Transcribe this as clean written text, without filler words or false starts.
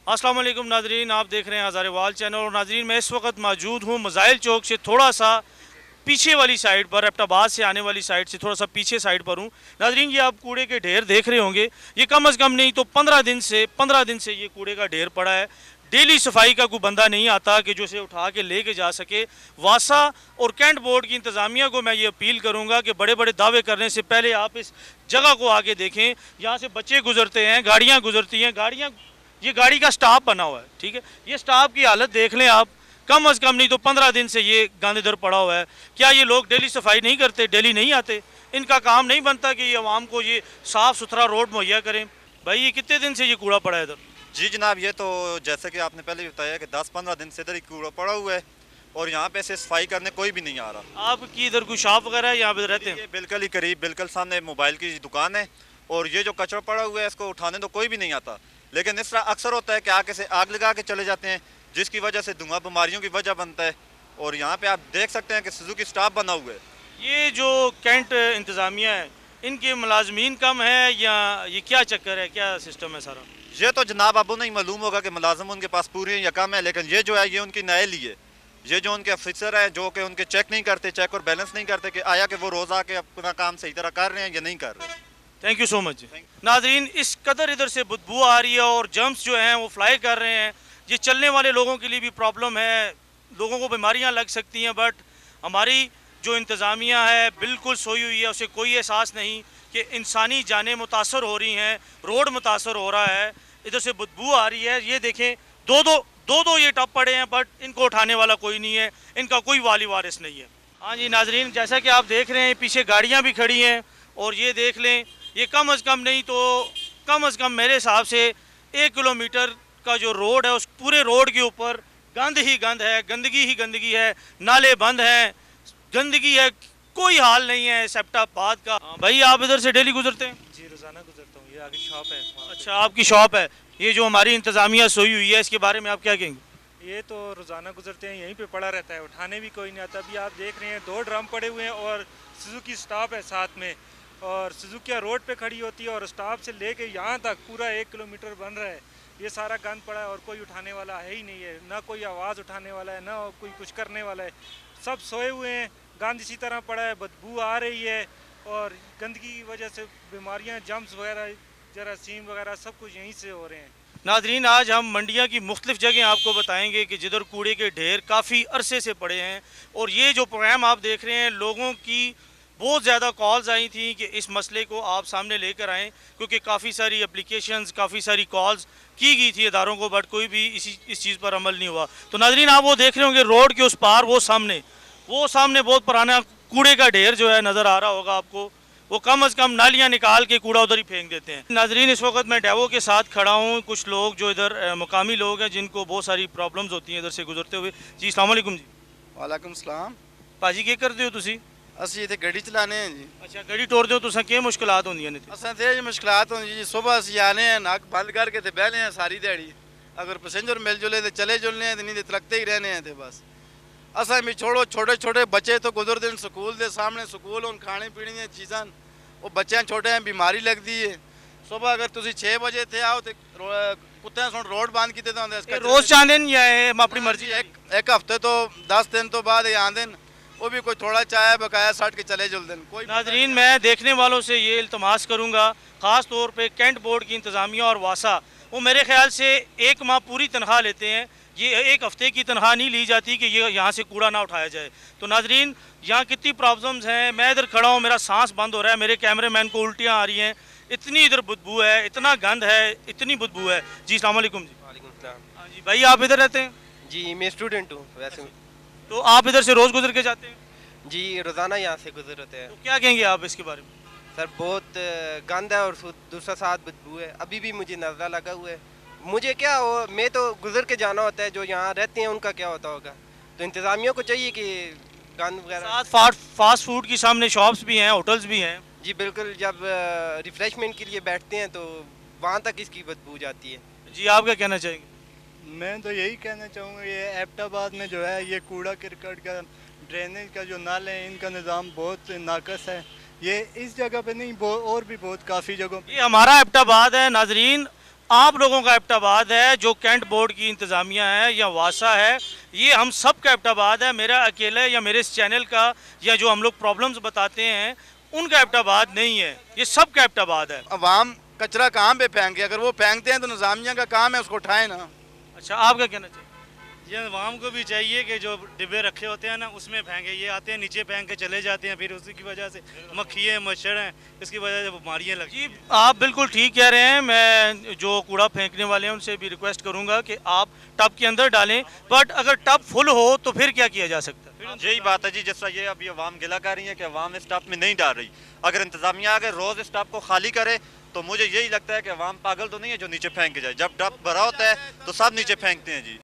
अस्सलाम वालेकुम नाजरीन, आप देख रहे हैं हज़ारेवाल चैनल। और नाजरीन, मैं इस वक्त मौजूद हूँ मज़ाइल चौक से थोड़ा सा पीछे वाली साइड पर, एबटाबाद से आने वाली साइड से थोड़ा सा पीछे साइड पर हूँ। नाजरीन, ये आप कूड़े के ढेर देख रहे होंगे। ये कम अज़ कम नहीं तो 15 दिन से ये कूड़े का ढेर पड़ा है। डेली सफाई का कोई बंदा नहीं आता कि जो इसे उठा के लेके जा सके। वासा और कैंट बोर्ड की इंतज़ामिया को मैं ये अपील करूँगा कि बड़े बड़े दावे करने से पहले आप इस जगह को आके देखें। यहाँ से बच्चे गुजरते हैं, गाड़ियाँ गुजरती हैं, ये गाड़ी का स्टाफ बना हुआ है, ठीक है। ये स्टाफ की हालत देख लें आप। कम अज़ कम नहीं तो 15 दिन से ये गंद इधर पड़ा हुआ है। क्या ये लोग डेली सफाई नहीं करते, डेली नहीं आते? इनका काम नहीं बनता कि ये आवाम को ये साफ़ सुथरा रोड मुहैया करें? भाई, ये कितने दिन से ये कूड़ा पड़ा है इधर? जी जनाब, ये तो जैसे कि आपने पहले भी बताया कि 10-15 दिन से इधर ही कूड़ा पड़ा हुआ है और यहाँ पे से सफाई करने कोई भी नहीं आ रहा। आपकी इधर कोई शॉप वगैरह है, यहाँ पे रहते हैं? ये बिल्कुल ही करीब, बिल्कुल सामने मोबाइल की दुकान है और ये जो कचरा पड़ा हुआ है इसको उठाने तो कोई भी नहीं आता। लेकिन इस तरह अक्सर होता है कि आगे से आग लगा के चले जाते हैं, जिसकी वजह से धुआं बीमारियों की वजह बनता है। और यहाँ पे आप देख सकते हैं कि सुजुकी स्टाफ बना हुआ है। ये जो कैंट इंतज़ामिया है, इनके मुलाजमीन कम है या ये क्या चक्कर है, क्या सिस्टम है सारा? ये तो जनाब आपको नहीं मालूम होगा कि मुलाजम उनके पास पूरी हैं या कम है, लेकिन ये जो है ये उनकी नए लिए। ये जो उनके अफसर हैं जो कि उनके चेक नहीं करते, चेक और बैलेंस नहीं करते कि आया कि वो रोज़ आके अपना काम सही तरह कर रहे हैं या नहीं कर रहे। Thank you so much. नाजरीन, इस कदर इधर से बदबू आ रही है और जर्म्स जो हैं वो फ्लाई कर रहे हैं। ये चलने वाले लोगों के लिए भी प्रॉब्लम है, लोगों को बीमारियां लग सकती हैं। बट हमारी जो इंतज़ामिया है बिल्कुल सोई हुई है, उसे कोई एहसास नहीं कि इंसानी जानें मुतासर हो रही हैं, रोड मुतासर हो रहा है, इधर से बदबू आ रही है। ये देखें, दो ये टप पड़े हैं, बट इनको उठाने वाला कोई नहीं है, इनका कोई वाली वारिस नहीं है। हाँ जी नाजरीन, जैसा कि आप देख रहे हैं पीछे गाड़ियाँ भी खड़ी हैं और ये देख लें, ये कम अज़ कम नहीं तो कम अज़ कम मेरे हिसाब से 1 किलोमीटर का जो रोड है उस पूरे रोड के ऊपर गंद ही गंद है, गंदगी ही गंदगी है, नाले बंद हैं, गंदगी है, कोई हाल नहीं है सेप्टाबाद का। भाई, आप इधर से डेली गुजरते हैं? जी, रोज़ाना गुजरता हूँ। ये आगे शॉप है वहाँ पे। अच्छा, आपकी शॉप है। ये जो हमारी इंतज़ामिया सोई हुई है, इसके बारे में आप क्या कहेंगे? ये तो रोज़ाना गुजरते हैं, यहीं पे पड़ा रहता है, उठाने भी कोई नहीं आता। अभी आप देख रहे हैं 2 ड्रम पड़े हुए हैं और सुजुकी स्टॉप है साथ में, और सुजुकिया रोड पे खड़ी होती है और स्टॉप से लेके यहाँ तक पूरा 1 किलोमीटर बन रहा है। ये सारा गंद पड़ा है और कोई उठाने वाला है ही नहीं है, ना कोई आवाज़ उठाने वाला है, ना कोई कुछ करने वाला है। सब सोए हुए हैं, गंद इसी तरह पड़ा है, बदबू आ रही है और गंदगी की वजह से बीमारियाँ, जम्स वगैरह, जरासीम वगैरह सब कुछ यहीं से हो रहे हैं। नाजरीन, आज हम मंडिया की मुख्तलिफ जगह आपको बताएंगे कि जिधर कूड़े के ढेर काफ़ी अरसे से पड़े हैं। और ये जो प्रोग्राम आप देख रहे हैं, लोगों की बहुत ज़्यादा कॉल्स आई थी कि इस मसले को आप सामने लेकर आएँ, क्योंकि काफ़ी सारी एप्लीकेशंस, काफ़ी सारी कॉल्स की गई थी इदारों को, बट कोई भी इस चीज़ पर अमल नहीं हुआ। तो नाजरीन, आप वो देख रहे होंगे रोड के उस पार, वो सामने बहुत पुराना कूड़े का ढेर जो है नज़र आ रहा होगा आपको। वो कम अज़ कम नालियाँ निकाल के कूड़ा उधर ही फेंक देते हैं। नाजरीन, इस वक्त मैं डेवो के साथ खड़ा हूँ। कुछ लोग जो इधर मुकामी लोग हैं जिनको बहुत सारी प्रॉब्लम्स होती हैं इधर से गुजरते हुए। जी, अस्सलाम वालेकुम जी। वालेकुम सलाम। भाजी क्या करते हो तुसी? ਅਸੀਂ ਇੱਥੇ ਗੱਡੀ ਚਲਾने हैं जी। अच्छा, गड्डी टोरदे हो तुसां क्या मुश्किलात होंदियां ने? असें ते मुश्किलात होंदी जी, सुबह ਅਸੀਂ आने हैं, नक बंद करके ते बहने हैं सारी दिहाड़ी। अगर पैसेंजर मिल जुले तो चले जुलने हैं, नहीं तो तलकते ही रहने हैं। बस असें भी छोड़ो, छोटे छोटे बच्चे तो गुजरते हैं स्कूल के सामने, स्कूल उन खाने पीने दी चीज़ां, वो बच्चे छोटे हैं, बीमारी लगती है। सुबह अगर तुसी 6 बजे थे आओ तो कुत्ते सुन रोड बंद किते होंगे। रोज़ चाहते हैं या अपनी मर्जी? एक हफ्ते तो 10 दिन तो बाद आते हैं, वो भी कोई थोड़ा चाय बकाया सट के चले जुलते हैं। कोई नाजरीन, मैं देखने वालों से ये इल्तमास करूँगा, ख़ास तौर पे कैंट बोर्ड की इंतज़ामिया और वासा, वो मेरे ख्याल से 1 माह पूरी तनख्वाह लेते हैं। ये 1 हफ़्ते की तनख्वाह नहीं ली जाती कि ये यहाँ से कूड़ा ना उठाया जाए। तो नाजरीन, यहाँ कितनी प्रॉब्लम्स हैं। मैं इधर खड़ा हूँ, मेरा सांस बंद हो रहा है, मेरे कैमरे मैन को उल्टियाँ आ रही हैं, इतनी इधर बदबू है, इतना गंद है, इतनी बदबू है। जी, अस्सलाम वालेकुम जी। वालेकुम सलाम। हाँ जी भाई, आप इधर रहते हैं? जी, मैं स्टूडेंट हूँ वैसे। तो आप इधर से रोज़ गुजर के जाते हैं? जी, रोज़ाना यहाँ से गुजरते हैं। तो क्या कहेंगे आप इसके बारे में? सर, बहुत गंद है और दूसरा साथ बदबू है। अभी भी मुझे नज़र लगा हुआ है। मुझे क्या हो, मैं तो गुजर के जाना होता है, जो यहाँ रहते हैं उनका क्या होता होगा। तो इंतज़ामिया को चाहिए कि गंद वगैरह। साथ फास्ट फूड की सामने शॉप्स भी हैं, होटल्स भी हैं। जी बिल्कुल, जब रिफ़्रेशमेंट के लिए बैठते हैं तो वहाँ तक इसकी बदबू जाती है। जी, आप क्या कहना चाहेंगे? मैं तो यही कहना चाहूँगा, ये एबटाबाद में जो है ये कूड़ा करकट का, ड्रेनेज का जो नल है, इनका निज़ाम बहुत नाकस है। ये इस जगह पे नहीं, और भी बहुत काफ़ी जगहों पे। ये हमारा एबटाबाद है नाजरीन। आप लोगों का एबटाबाद है, जो कैंट बोर्ड की इंतज़ामिया है या वासा है, ये हम सब का एबटाबाद है। मेरा अकेले या मेरे इस चैनल का या जो हम लोग प्रॉब्लम्स बताते हैं उनका एबटाबाद नहीं है, ये सब का एबटाबाद है। अवाम कचरा कहाँ पे फेंके, अगर वो फेंकते हैं तो निज़ामिया का काम है उसको उठाए ना। अच्छा, आप क्या कहना चाहिए? ये आवाम को भी चाहिए कि जो डिब्बे रखे होते हैं ना उसमें फेंके, ये आते हैं नीचे फेंक के चले जाते हैं, फिर उसी की वजह से मक्खी हैं, मच्छर हैं, इसकी वजह से बीमारियाँ लगती जी, हैं। आप बिल्कुल ठीक कह रहे हैं। मैं जो कूड़ा फेंकने वाले हैं उनसे भी रिक्वेस्ट करूंगा कि आप टब के अंदर डालें, बट अगर टब फुल हो तो फिर क्या किया जा सकता है? यही बात है जी, जिस तरह ये अभी अवाम गिला कर रही है कि अवाम इस टब में नहीं डाल रही। अगर इंतजामिया अगर रोज़ इस टब को खाली करे तो मुझे यही लगता है कि अवाम पागल तो नहीं है जो नीचे फेंक के जाए। जब टब भरा होता है तो सब नीचे फेंकते हैं जी।